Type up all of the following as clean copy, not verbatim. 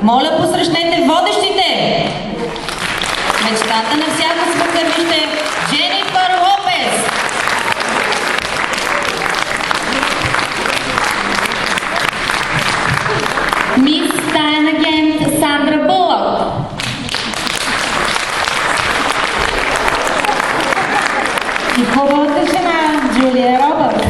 Моля, посрещнете водещите! Мечтата на всяко скакалище Дженифър Лопес! Мис Дайана Гент Сандра Булък! И хубавата жена Джулия Робърт!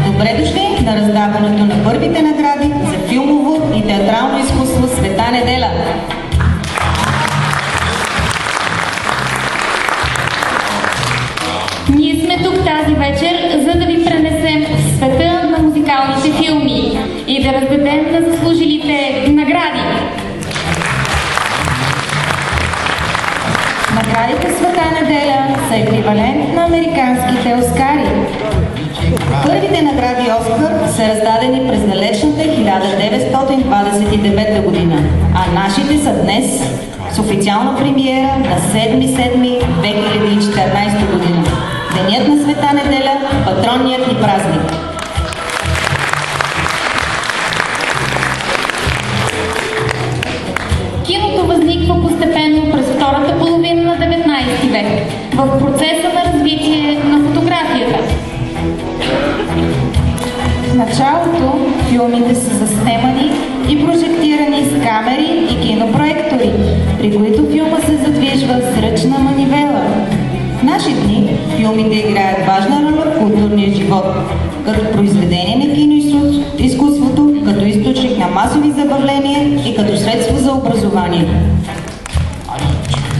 Добре дошли на раздаването на първите награди за филмово и театрално изкуство Света неделя. Ние сме тук тази вечер, за да ви пренесем в света на музикалните филми и да раздадем на заслужилите награди. Наградите Света неделя са еквивалент на американските Оскари. Първите награди Оскар са раздадени през далечната 1929 година, а нашите са днес с официална премиера на 7.7.2014 година. Денят на Света неделя, патронният ни празник. Киното възниква постепенно през втората половина на 19 век в процеса на развитие на фотографията. В началото филмите са заснемани и прожектирани с камери и кинопроектори, при които филма се задвижва с ръчна манивела. В наши дни филмите играят важна роля в културния живот, като произведение на киноизкуството, като източник на масови забавления и като средство за образование.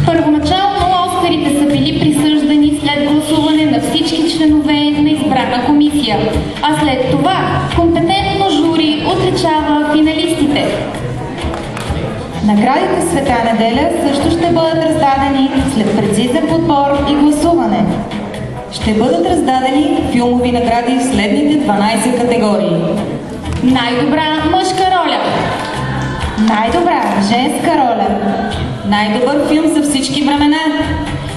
Първоначално Оскарите са били присъждани след гласуване на всички членове на избрана комисия, а след това компетентно жури отличава финалистите. Наградите Света неделя също ще бъдат раздадени след прецизен подбор и гласуване. Ще бъдат раздадени филмови награди в следните 12 категории. Най-добра мъжка роля, Най-добра женска роля, най-добър филм за всички времена,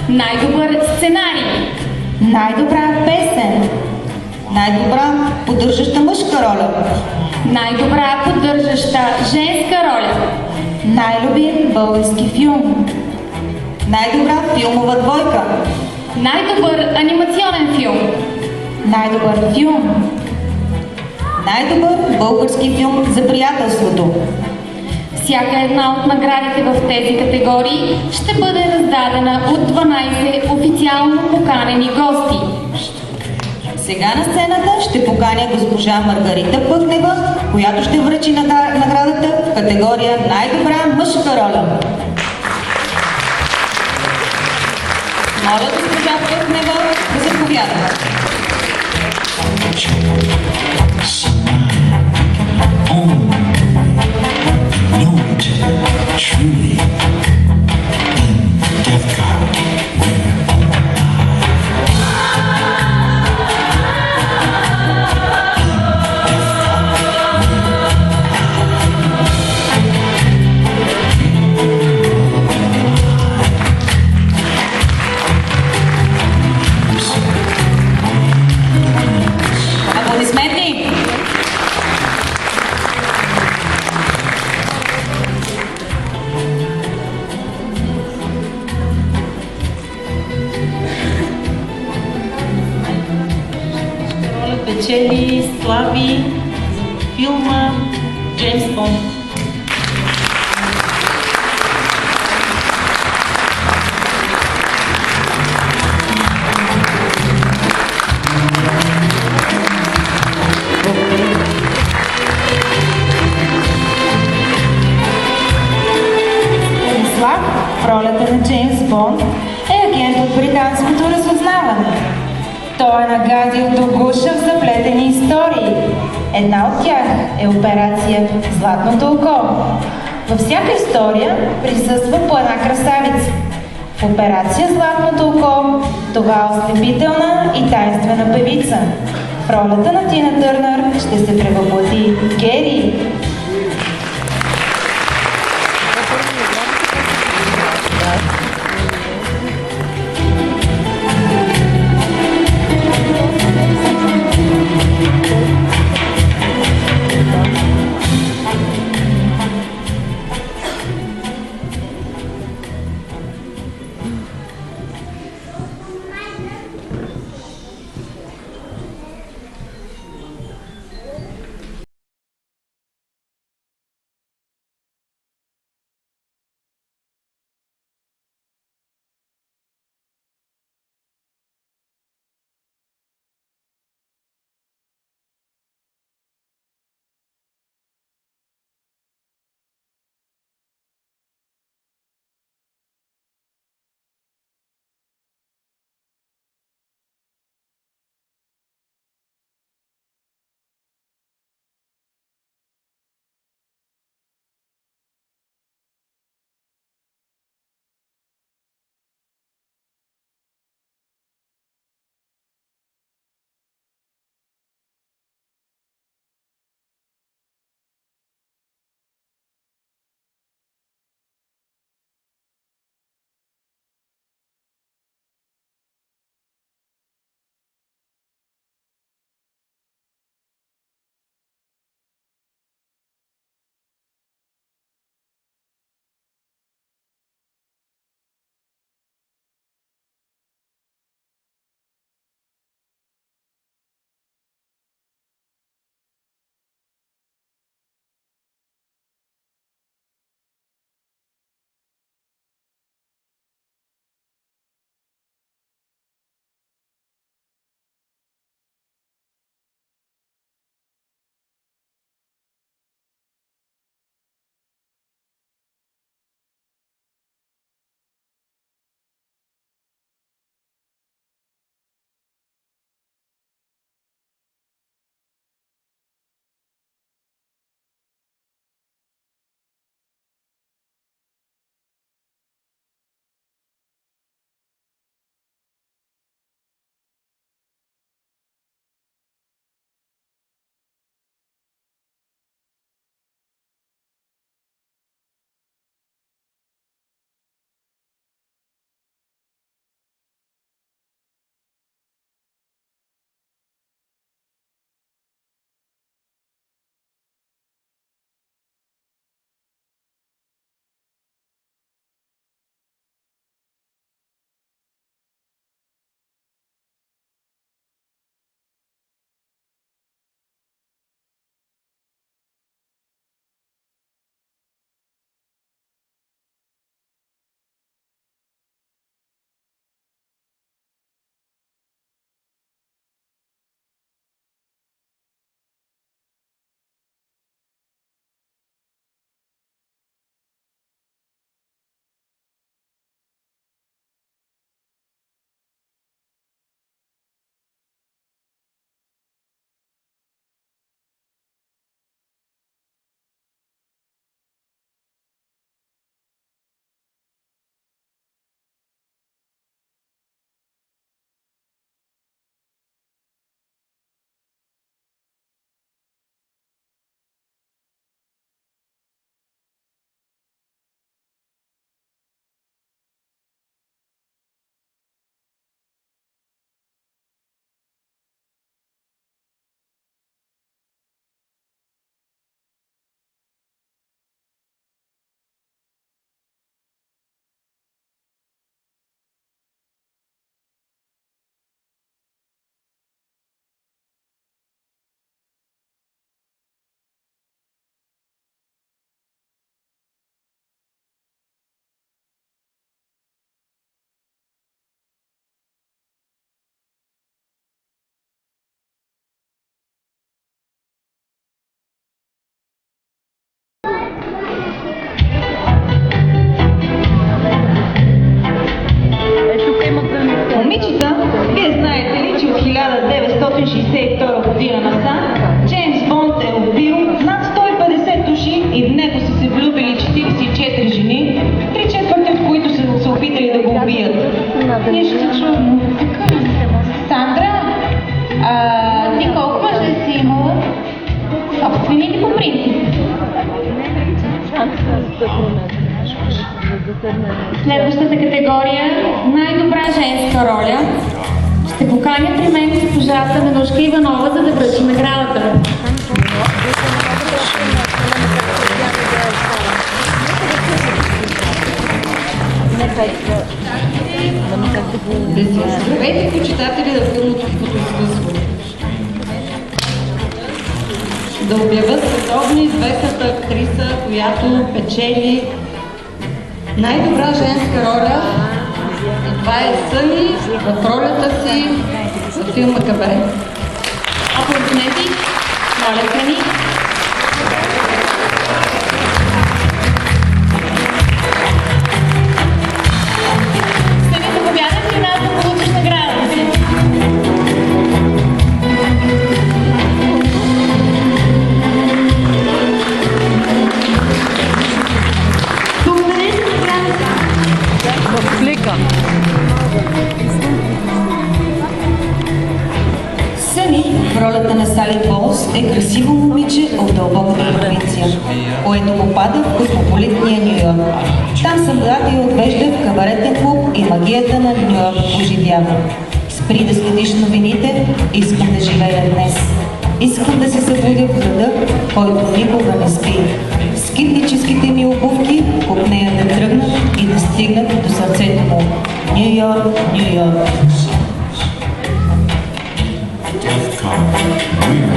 най-добър сценарий, най-добра песен, най-добра поддържаща мъжка роля, най-добра поддържаща женска роля, най-любим български филм, най-добра филмова двойка, най-добър анимационен филм, най-добър филм, най-добър български филм за приятелството. Всяка една от наградите в тези категории ще бъде раздадена от 12 официално поканени гости. Сега на сцената ще поканя госпожа Маргарита Пъхнева, която ще връчи наградата в категория най-добра мъжка роля. Моля госпожа Пъхнева да заповяда. Truly in Death God, where Аплодисменти! Печели слави филма Джеймс Бонд. Станислав в ролята на Джеймс Бонд е агент от британското разузнаване. Той е нагадил до гуша в заплетени истории. Една от тях е операция Златното око. Във всяка история присъства по една красавица. В Операция Златното око, това ослепителна и тайнствена певица. В ролята на Тина Търнър ще се превъплати Гери. бият. Нищо чудно. Сандра, ти колко мъже си имала? Собствени или по принцип? Следващата категория – най-добра женска роля. Ще поканя при мен госпожа Теменушка Иванова, за да връчи наградата. Здравейте, почитатели на филмовото изкуство! Да обявя световно известната актриса, която печели най-добра женска роля. И това е Съни в ролята си в филма Кабаре. Аплодисменти, моля Съни. Съни, заповядай при нас да получиш наградата. Благодаря за наградата. Съни в ролята на Сали Болс е красиво момиче от дълбоката провинция, което попада в космополитния Ню Йорк. Там съдбата я отвежда в кабаретен клуб и магията на Ню Йорк оживява. Спри да следиш новините, искам да живея днес. Искам да се събудя в града, който никога не спи. Скитническите ми обувки от нея да тръгнат и да стигнат до сърцето му. Ню Йорк, Ню Йорк. Death Card. We're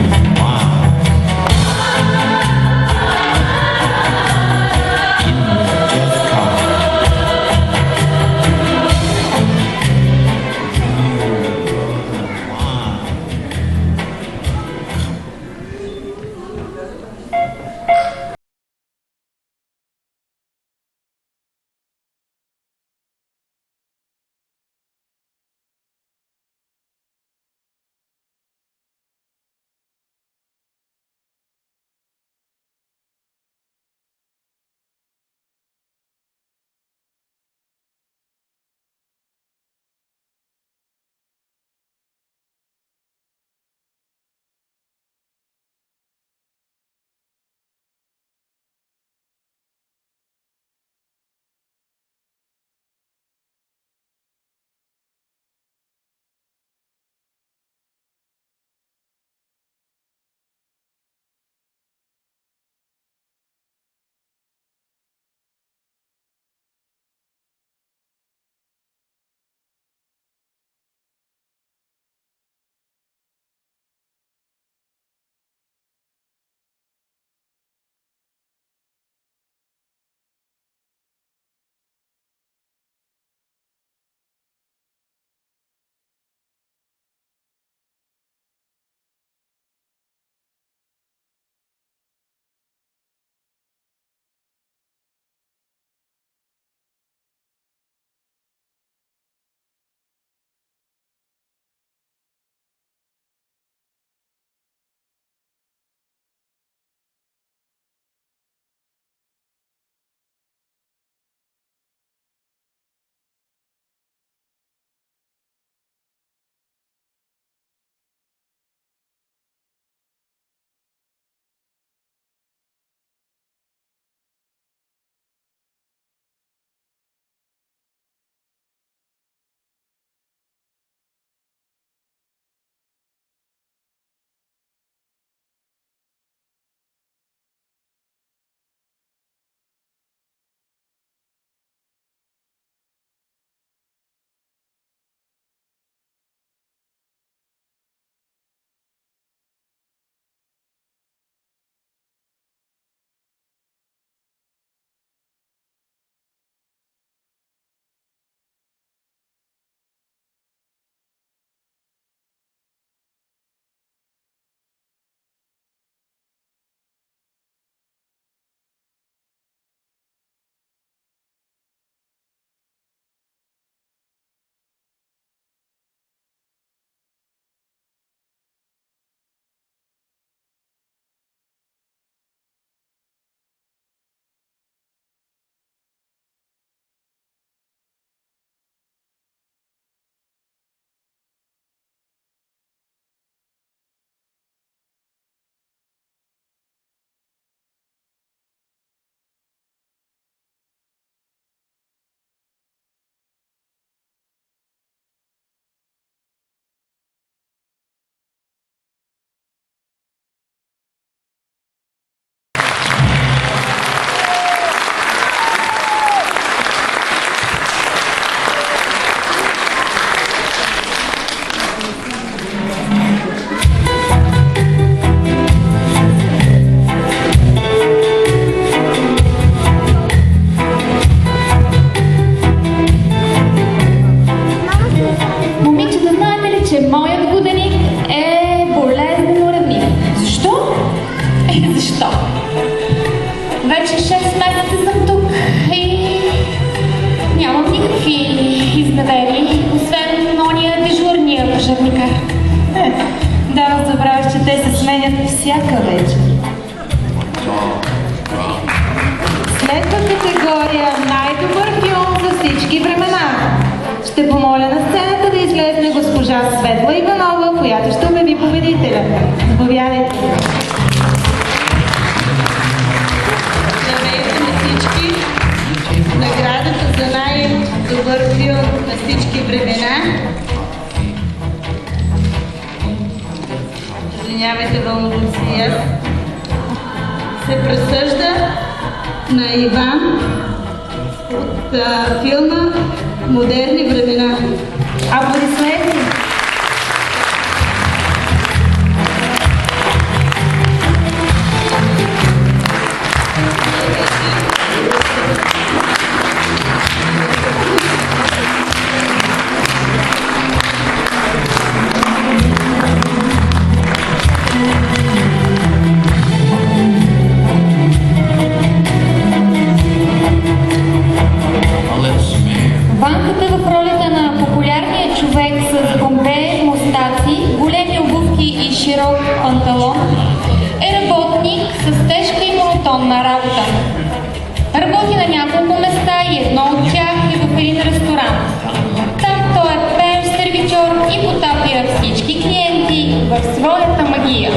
изневери, освен ония дежурния пожарникар. Да, забравяш, че те се сменят всяка вечер. Следва категория най-добър филм за всички времена. Ще помоля на сцената да излезне госпожа Светла Иванова, която ще обяви победителя. Заповядайте. Здравейте на всички! Наградата за най-добър филм на всички времена. Извинявайте, вълнувам се и аз. Се присъжда на Иван от филма "Модерни времена". Аплодисменти! Ванката в ролята на популярния човек с гомбе, мустаци, големи обувки и широк панталон е работник с тежка и монотонна работа. Работи на няколко места и едно от тях е в един ресторант. Там той е пеещ сервичор и потапя всички клиенти в своята магия.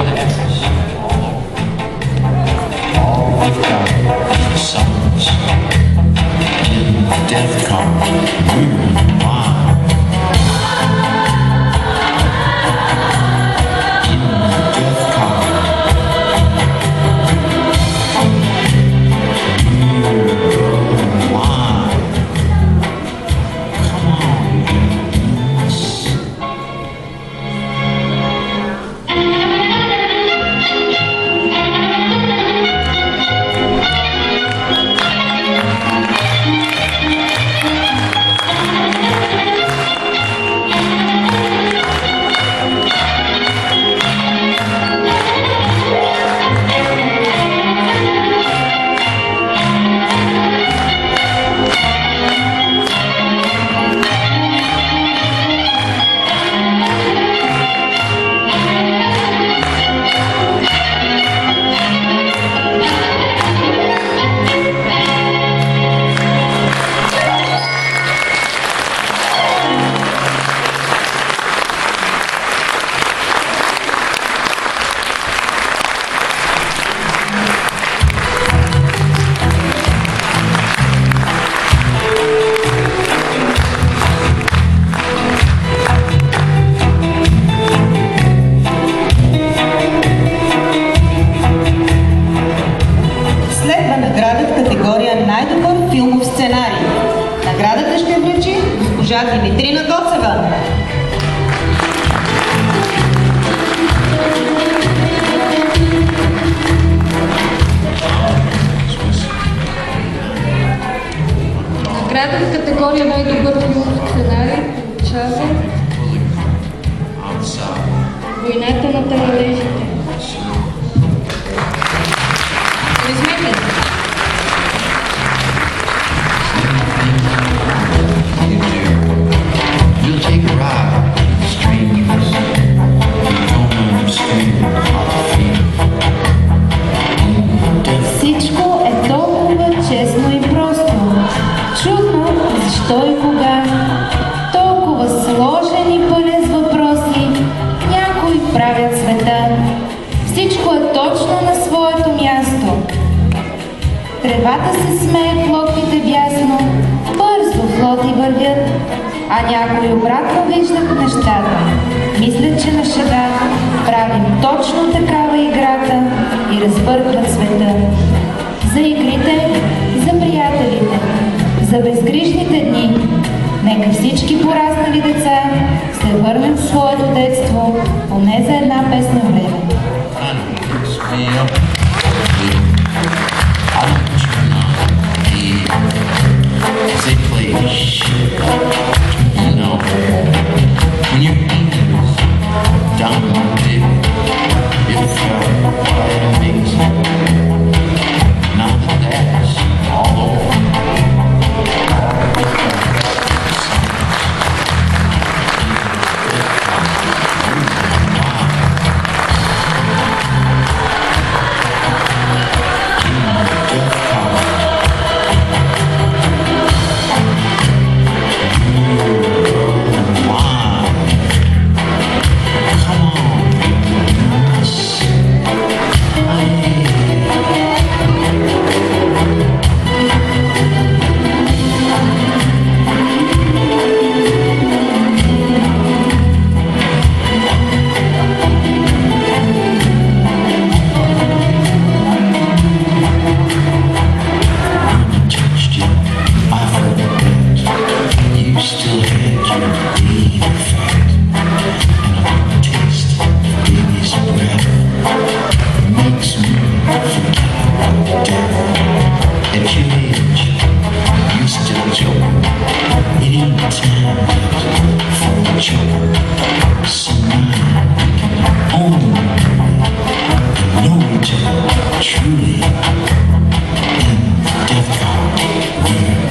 Death comes, we will fly. Death comes, we will fly. Come on, Димитрина Гоцева. Награда в категория най-добър филм сценарий получава "Войната на таралежите". Всичко е толкова честно и просто. Чудно защо и кога. Толкова сложен и пълен с въпроси. Някои правят света. Всичко е точно на своето място. Тревата се смее в локвите бясно. Бързо флоти вървят. А някои обратно виждат нещата. Мислят, че на шега правим точно такава играта и разбъркват света. За игрите, за приятелите, за безгрижните дни. Нека всички пораснали деца се върнем в своето детство, поне за една песна време. They play shit. You know, when your fingers down my dick, it felt quite amazing. Now that that's all over, can't you be the fact? And I taste baby's breath. It makes me forget about death. At your age, you still joke. It ain't time yet for a joke. So now we can only know each other truly in death card. We're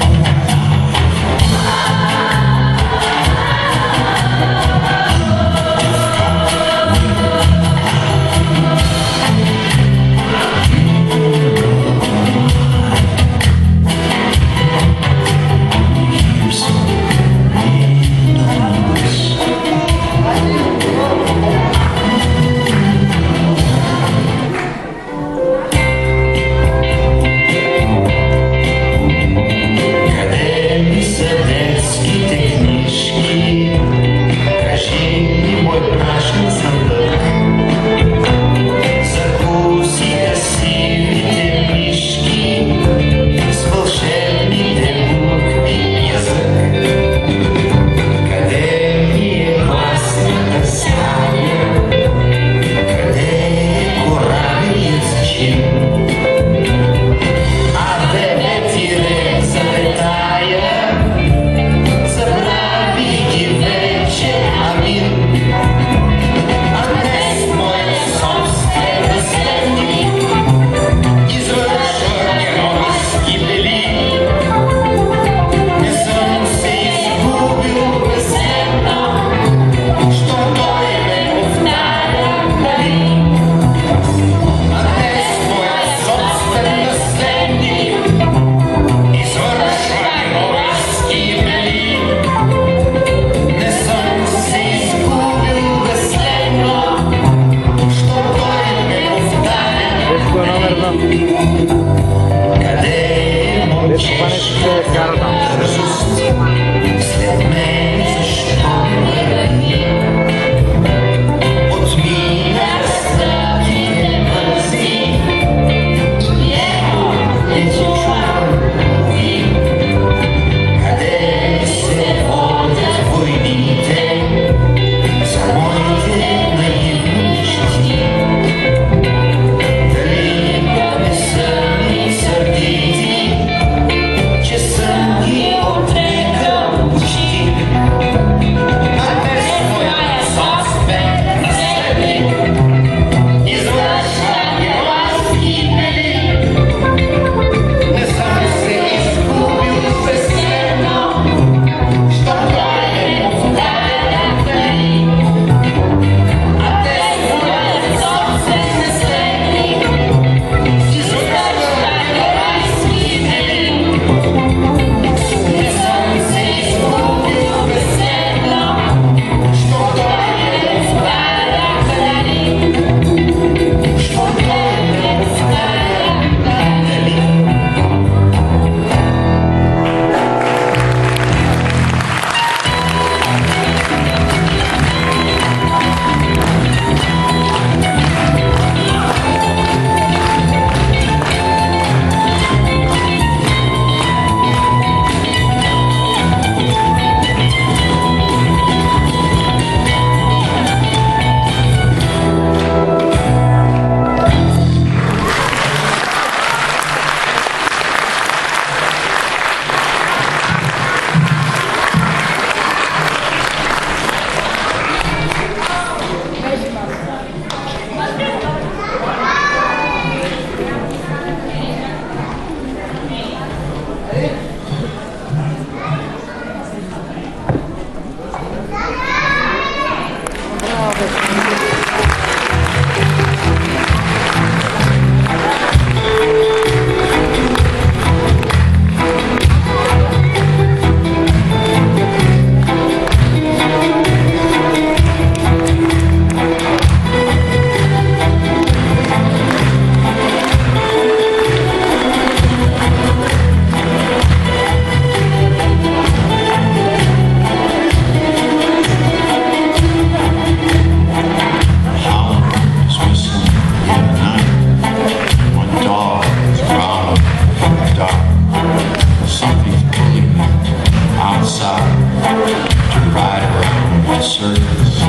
circus.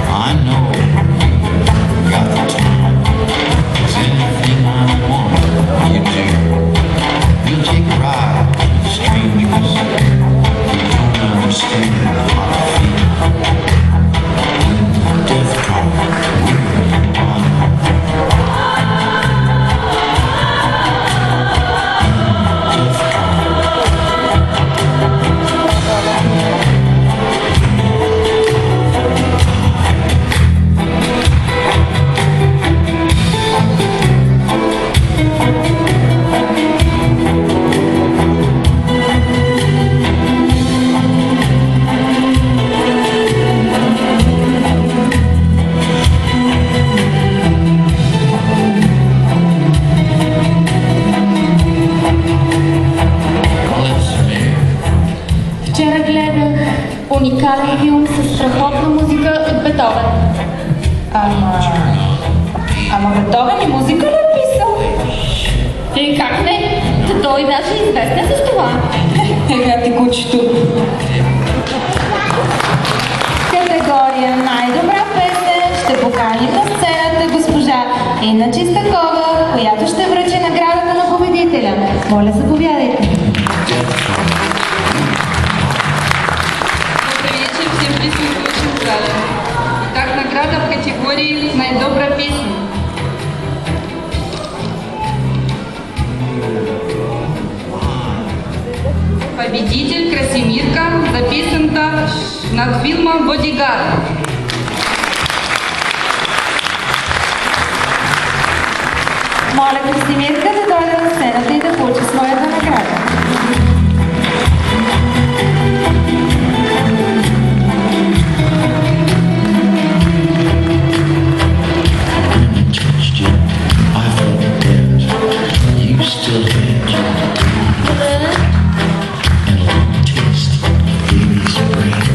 I know you got the time. 'Cause anything I want, you do. We'll take a ride with strangers who don't understand how I feel. When death comes, we're on. Death comes. Let's fair. Вчера гледах уникален филм с страхотна музика от Бетовен. Ама Бетовен и музика ли е писал? И как не? Той даже е известен с това. Ега ти кучето. Категория най-добра песен ще поканим на сцената госпожа Инна Чистакова, която ще връчи наградата на победителя. Моля, заповядайте. Добрый вечер всем присутствующим в зале. Итак, награда в категории «Наидобра песня». Победитель Красимирка за песенка над фильмом «Бодигард». Моля Красимирка да дойде на сцената и да получи своята награда. When I touched you, I felt dead. You still had your breath and a little taste of baby's breath.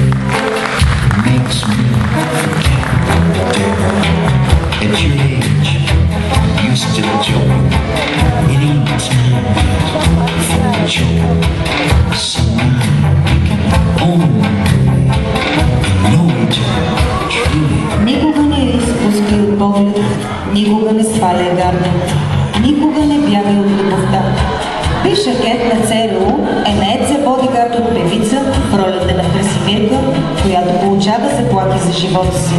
Makes me forget death. At your age, you still joke. It ain't time yet for a joke. So now we can own and know each other truly. Никога не изпускай от поглед, никога не сваляй гардата, никога не бягай от любовта. Бивш агент на ЦРУ е нает за бодигард от певица в ролята на Красимирка, която получава заплати за живота си.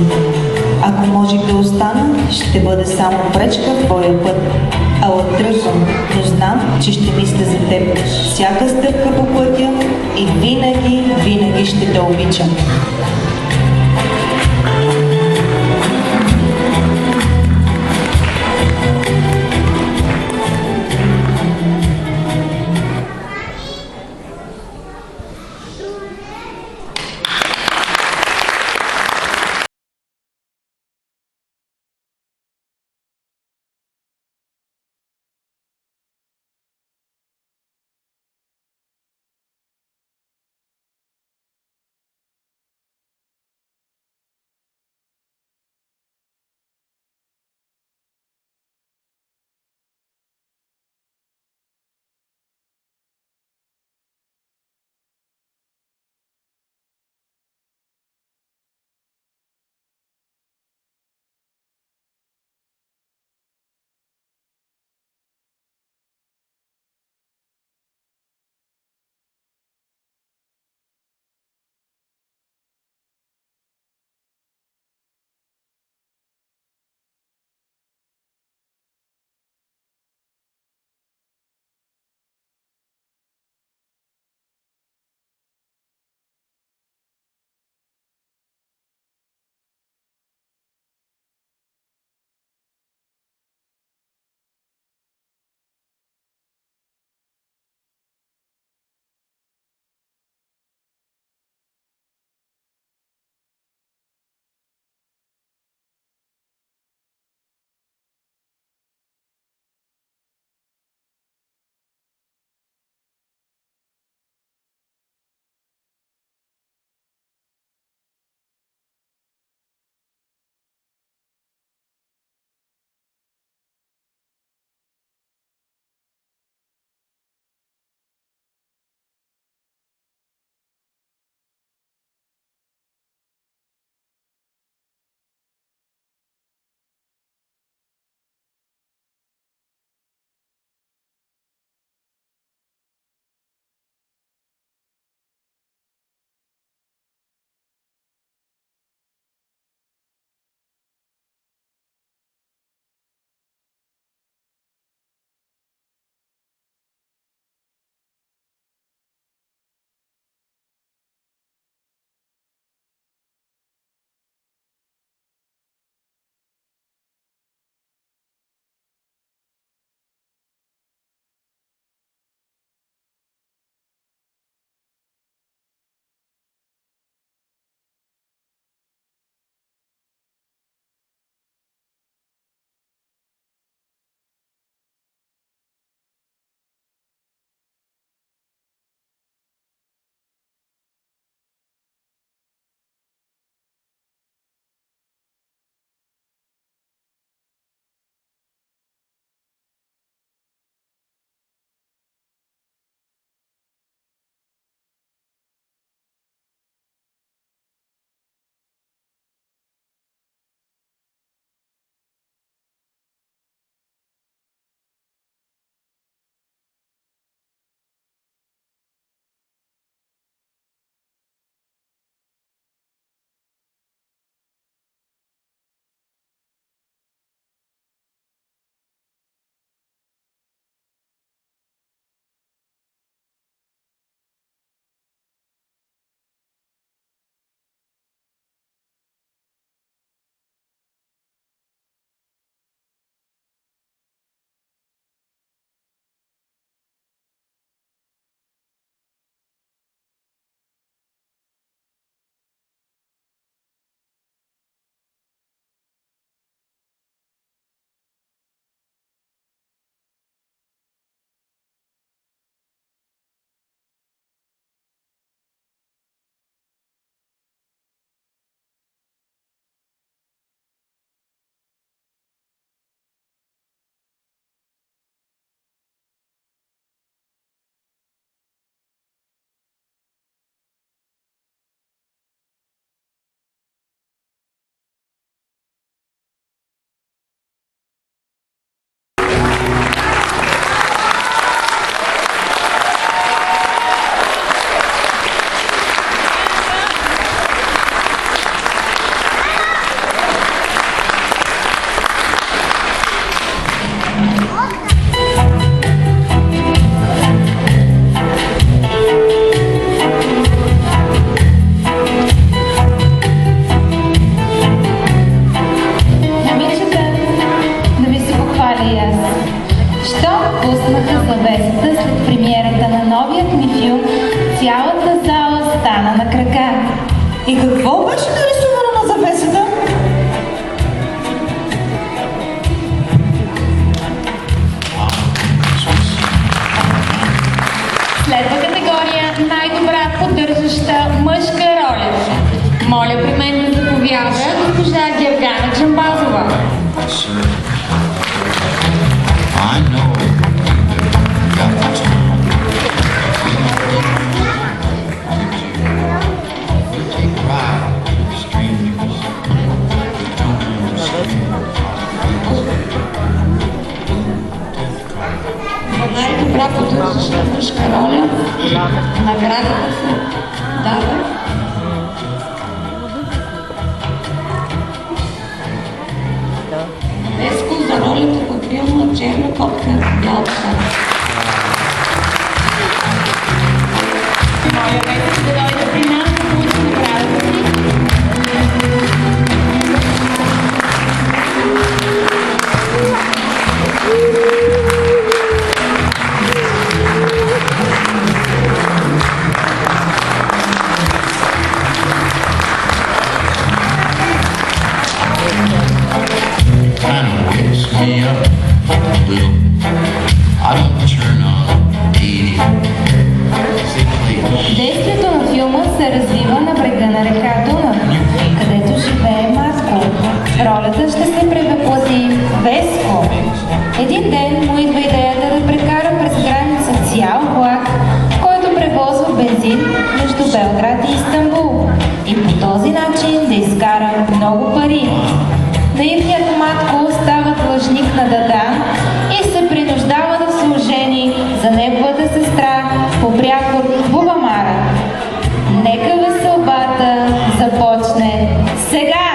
Ако можех да остана, ще бъде само пречка в твоя път. Ала тръгвам, но знам, че ще мисля за теб всяка стъпка по пътя и винаги, винаги ще те обичам. И какво беше нарисувано на завесата? Следва категория най-добра поддържаща мъжка роля. Моля при мен да заповяда госпожа Гергана Джамбазова. Sir, I know you've got the time. You take pride in strangers who don't understand. Най-добра поддържаща мъжка роля. Наградата се дава Веско за ролята във филма Черна котка, бял пса. Моля Веско да дойде при нас да получи наградата си. Kind of wakes me up a little. I don't turn on 80. They play Действието на филма се развива на брега на река Дунав, където живее Марко. Ролята ще се превъплъти в Веско. Един ден му идва идеята да прекара през граница цял влак, който превозва бензин между Белград и Истанбул. И по този начин да изкара много пари. Наивният Матко става длъжник на Дадан и се принуждава да се ожени за неговата сестра по прякор Бубамара. Нека веселбата започне сега!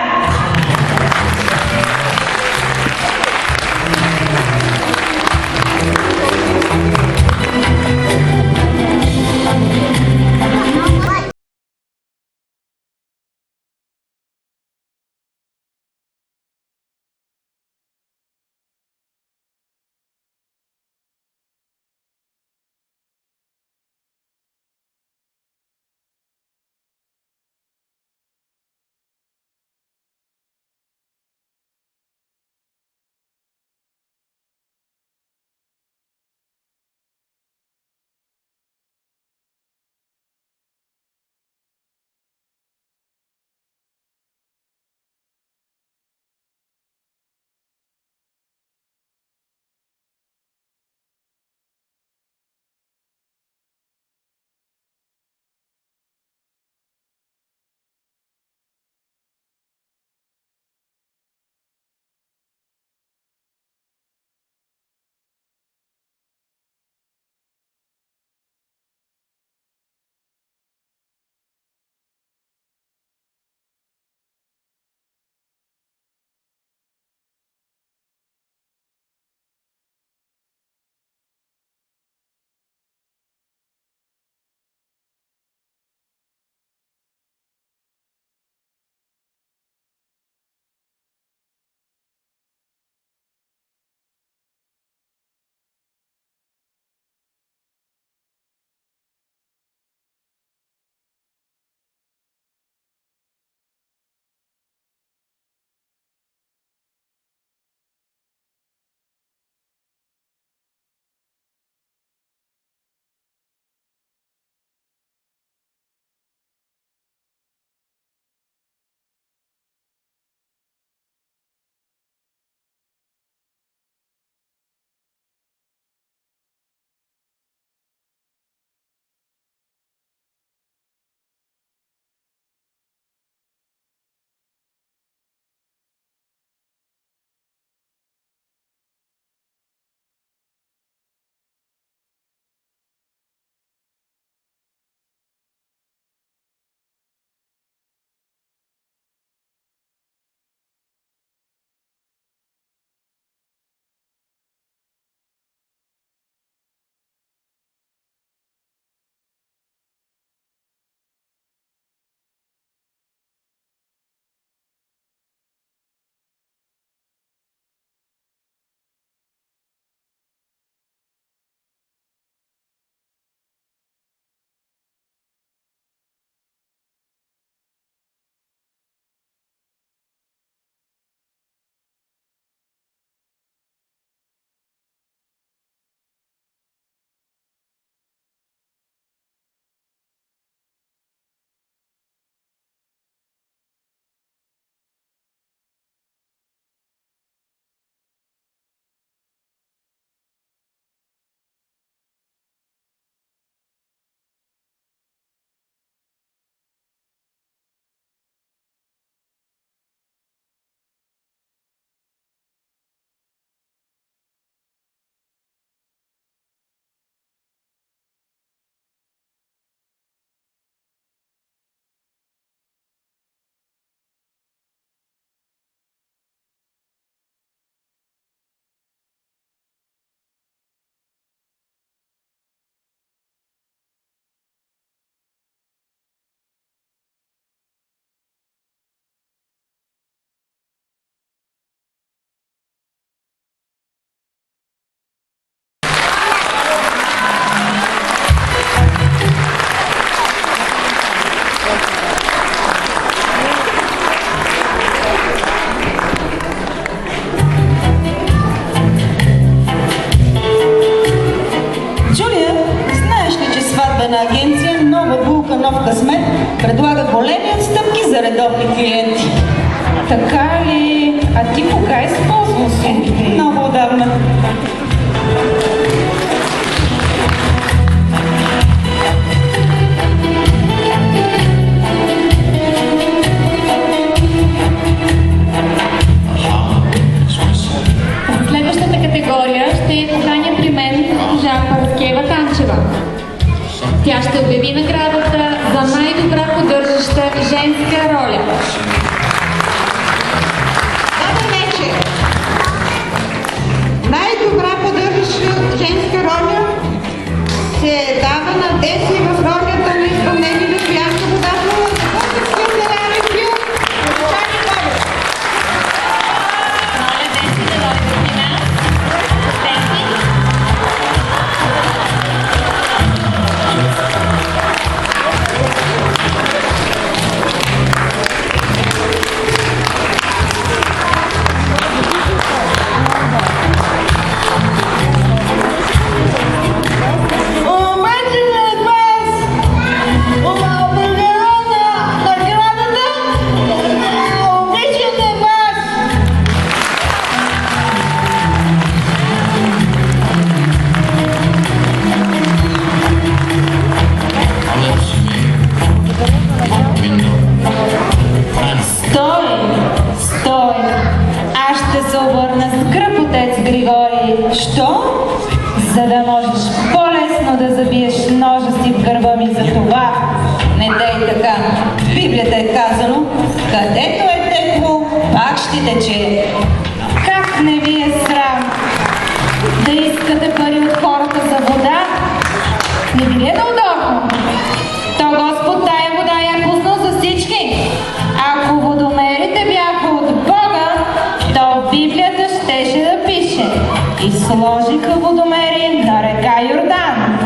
предлага големи отстъпки за редовни клиенти. Така ли? А ти кога използва услугите? Много отдавна. За следващата категория ще поканя при мен госпожа Параскева Танчева. Тя ще обяви наградата за най-добра поддържаща женска роля. Добър вечер! Най-добра поддържаща женска роля се дава на Деси в ролята на изпълнение на Стоянка Водапова за българския сериален филм „Обичайни Коледа“. Моля, Деси да дойде при нас. Деси. Стой! Стой! Аз ще се обърна с гръб, отец Григорий. Що? За да можеш по-лесно да забиеш ножа си в гърба ми за това. Не дей така. В Библията е казано, където е текло, пак ще тече. Как не ви е срам да искате пари от хората за вода? Не ви ли е неудобно? То Господ тая вода я пуснал за всички. Ако водомерите бяха от Бога, то в Библията щеше да пише: и сложиха водомери на река Йордан.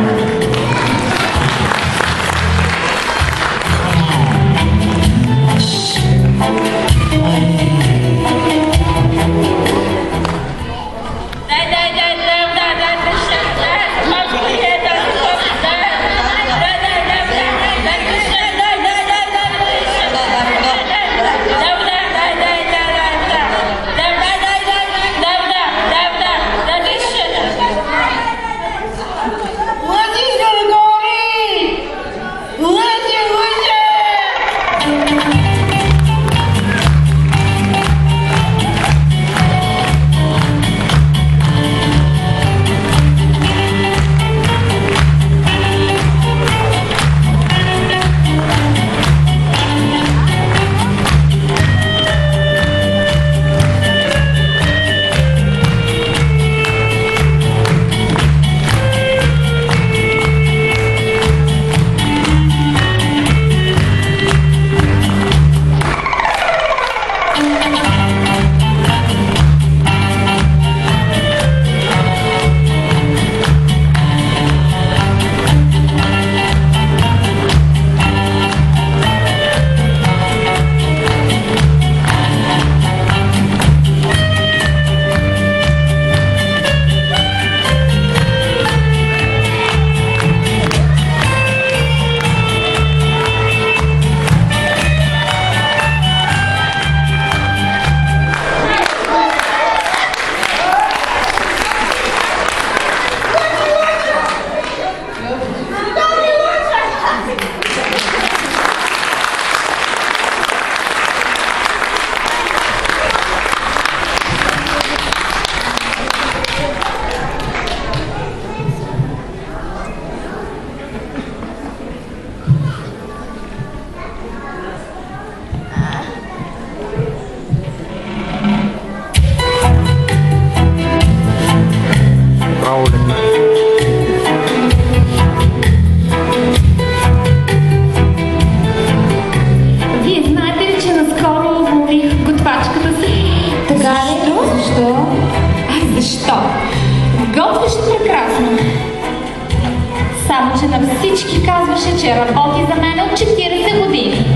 всички казваше, че работи за мен от 40 години.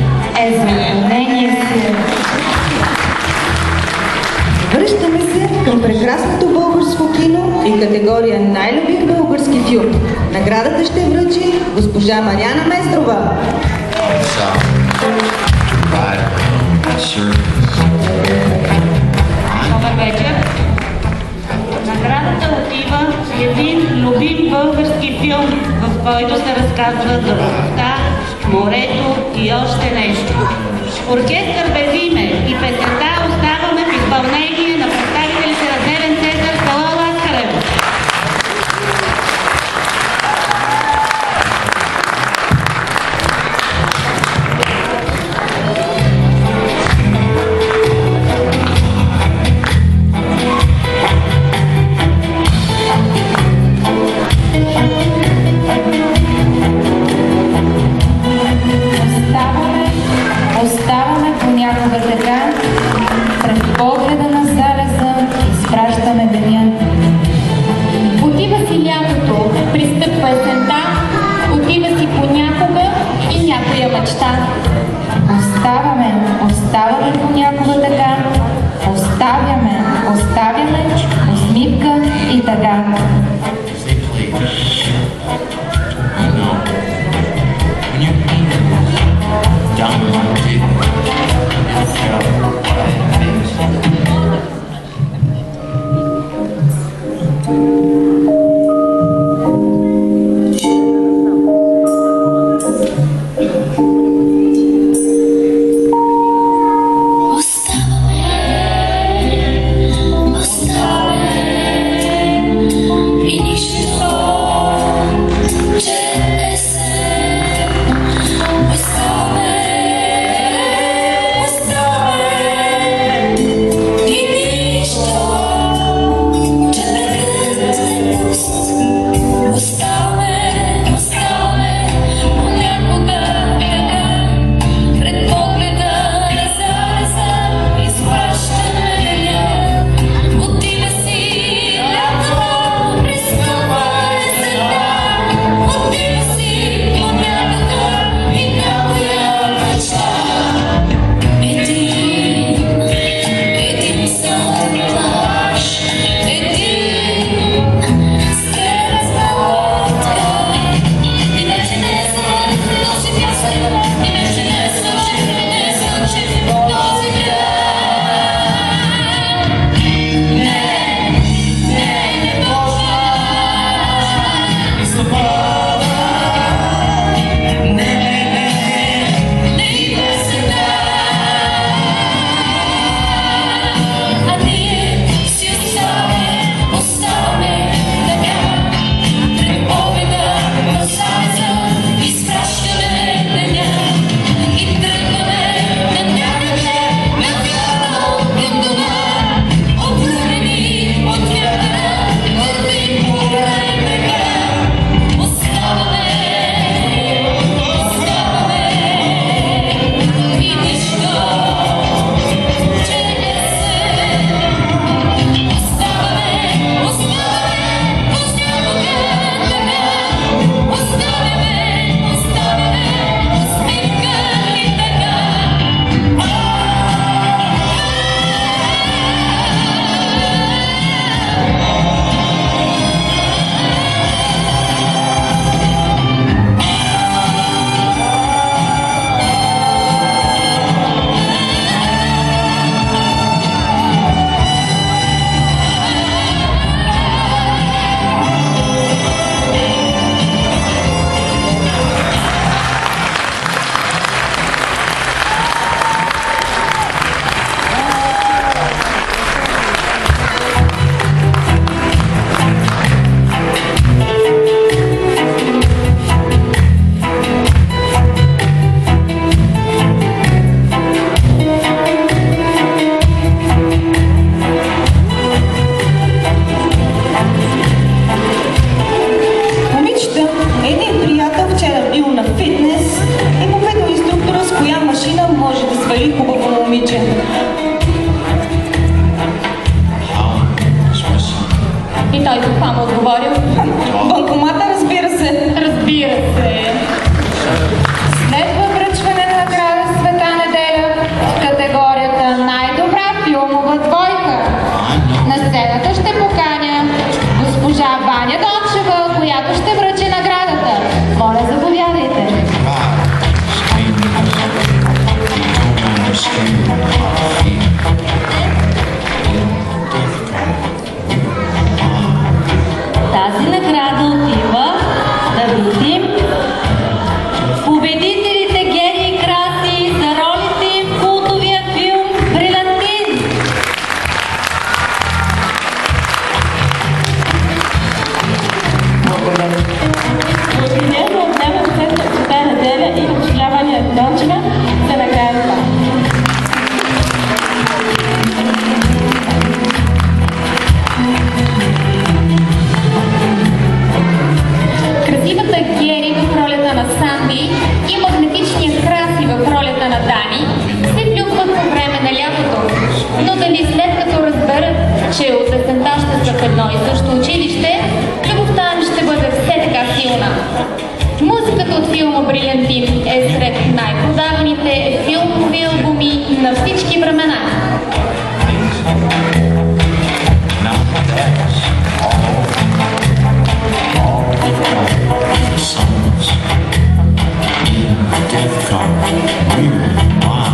За мнение си. Връщаме се към прекрасното българско кино и категория най-любим български филм. Наградата ще връчи госпожа Мариана Местрова. Ciao. разказва за любовта, морето и още нещо. Оркестър без име и песента оставаме в изпълнение на представителите на Дневен център в село Ласкарево. Оставаме понякога така, пред погледа на залеза изпращаме деня. Отива си лятото, пристъпва есента, отива си понякога и някоя мечта. Оставаме понякога така, оставяме, усмивка и така. Say please. You know, when you mean it, down like it, you feel what it is. И той какво му отговорил? Банкомата, разбира се. Разбира се. Следва връчване на награда Света неделя в категорията най-добра филмова двойка. На сцената ще поканя госпожа Ваня Дончева, която ще връчи наградата. Моля, заповядайте. Тази награда отива да видим на Дани, се влюбват по време на лятото. Но дали след като разберат, че от есента ще са в едно и също училище, любовта им ще бъде все така силна. Музиката от филма Брилянтин е сред най-продаваните филмови албуми на всички времена. Now that's all songs in Defcon. Wow.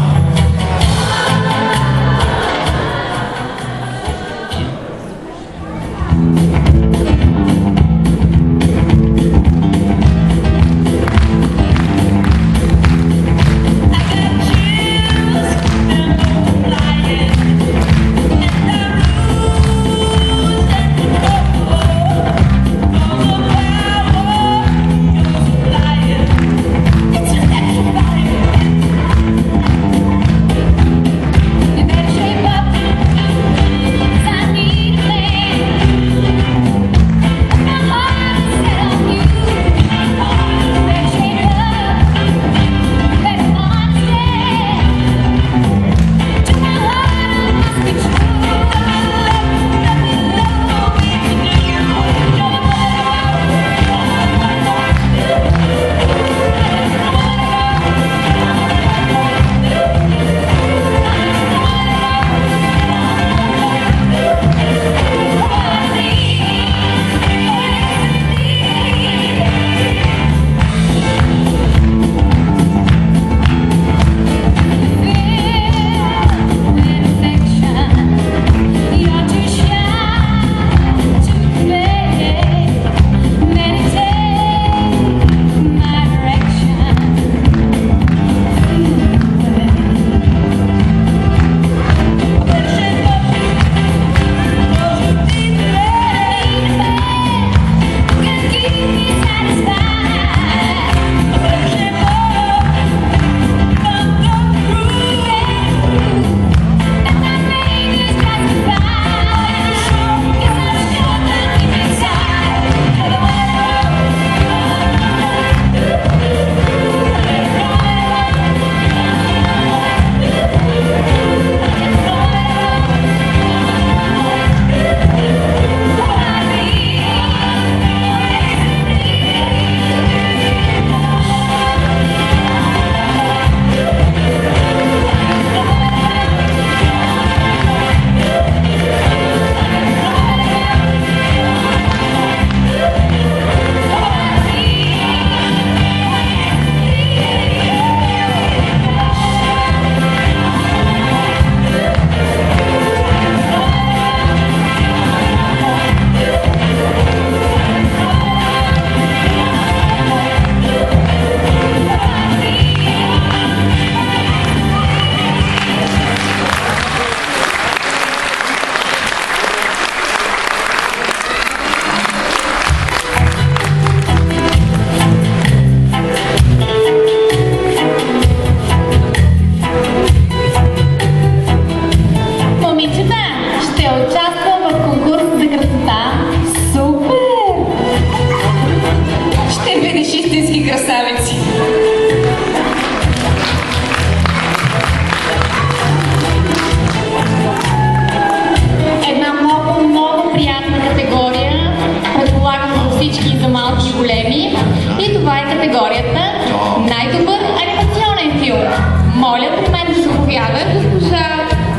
Моля при мен да се обявя госпожа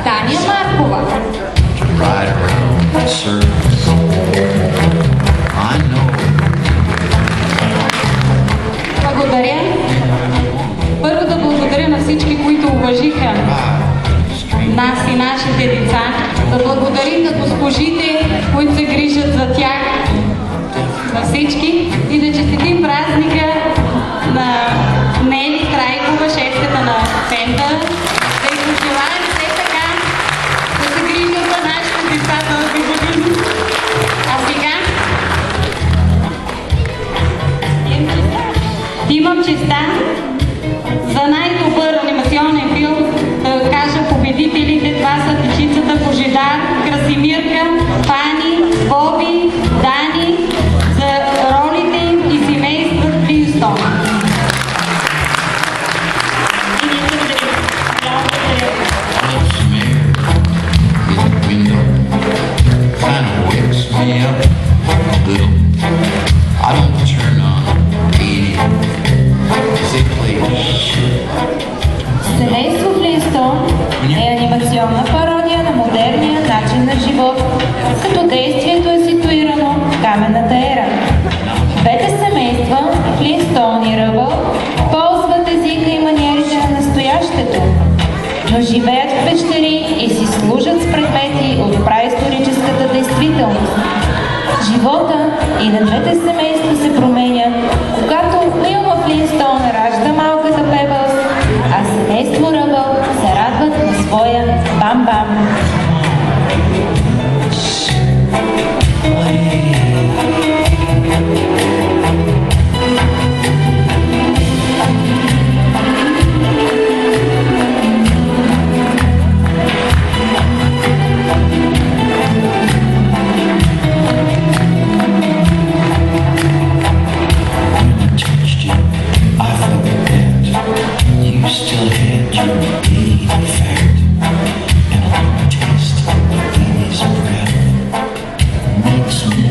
Таня Маркова. Ride around in circles. I know. Благодаря. Първо да благодаря на всички, които уважиха нас и нашите деца. Да благодарим на госпожите, които се грижат за тях, на всички, и да честитим празника на Нели Трайкова, шефката на Фенда, да им пожелаем все така да се грижат за нашите деца този години. А сега имам честа за най-добър анимационен филм да кажа победителите. Това са Дечицата Божидар, Красимирка, Фани, Боби, Дани, за ролите им и семейства Флинстон. И ние е анимационна пародия на модерния начин на живот, като действието е ситуирано в каменната ера. Двете семейства, Флинстоун и Ръбъл, ползват езика и маниерите на настоящето, но живеят в пещери и си служат с предмети от праисторическата действителност. Живота и на двете семейства се променя, когато Уилма Флинстоун ражда малката Пебълс, а семейство Ръбъл се радват на своя Бам-Бам. Touched you, I felt that you still had your being fact, and a little taste of baby's breath makes me.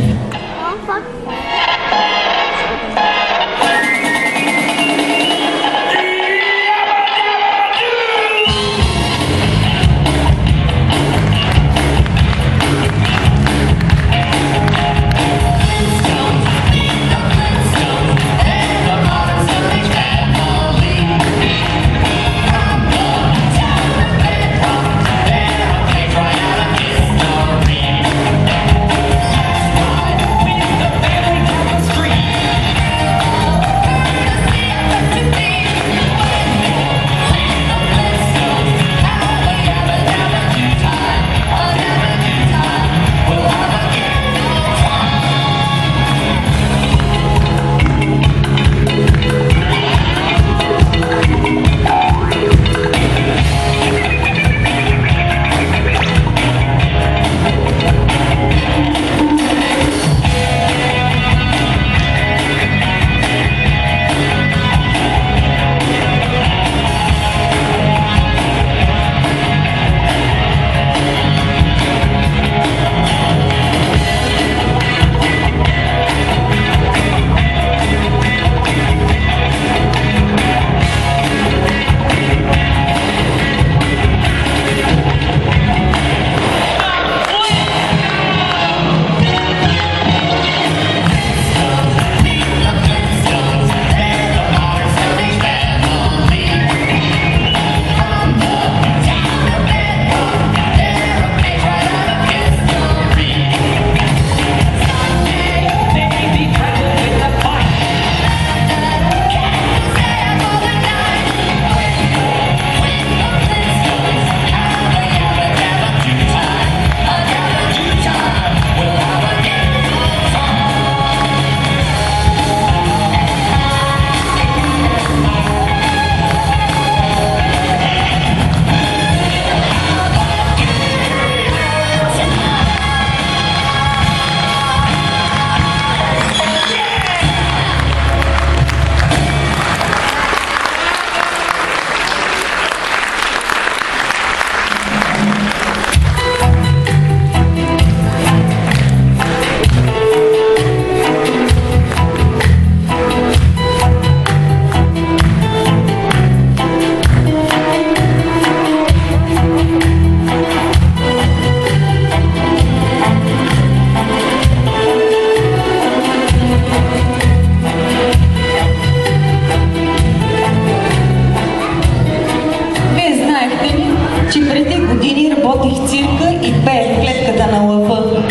Че преди години работих в цирка и пеех в клетката на лъва.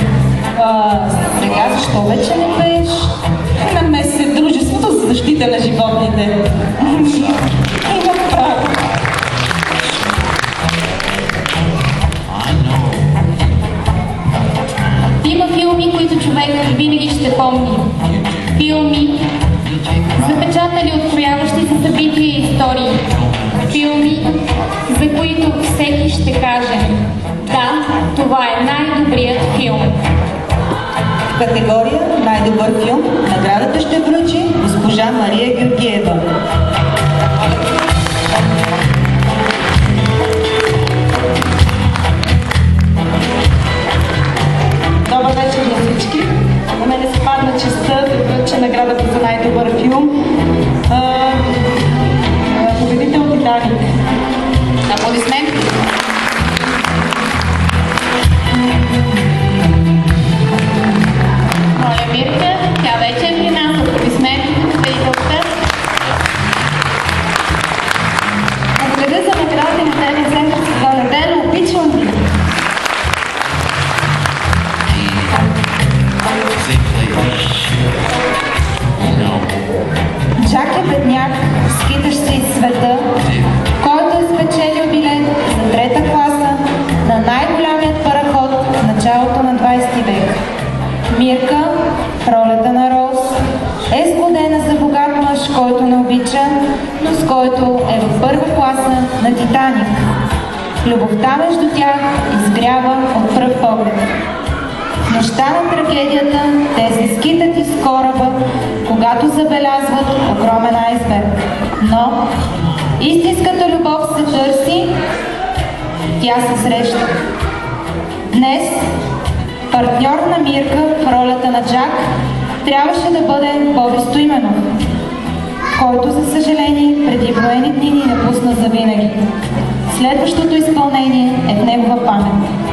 Сега защо вече не пееш? Намеси се в Дружеството за защита на животните. Имам право. Има филми, които човек винаги ще помни. Филми, запечатали открояващи се събития и истории. Филми, за които всеки ще каже: да, това е най-добрият филм. В категория най-добър филм наградата ще връчи госпожа Мария Георгиева. Добър вечер на всички. На мен се падна честта да връча наградата за най-добър филм. Победител Титаник. Аплодисменти. Титаник. Любовта между тях изгрява от пръв поглед. В нощта на трагедията те се скитат из кораба, когато забелязват огромен айсберг. Но истинската любов се търси, тя се среща. Днес партньор на Мирка в ролята на Джак трябваше да бъде Боби Стоименов, който, за съжаление, преди броени дни ни напусна завинаги. Следващото изпълнение е в негова памет.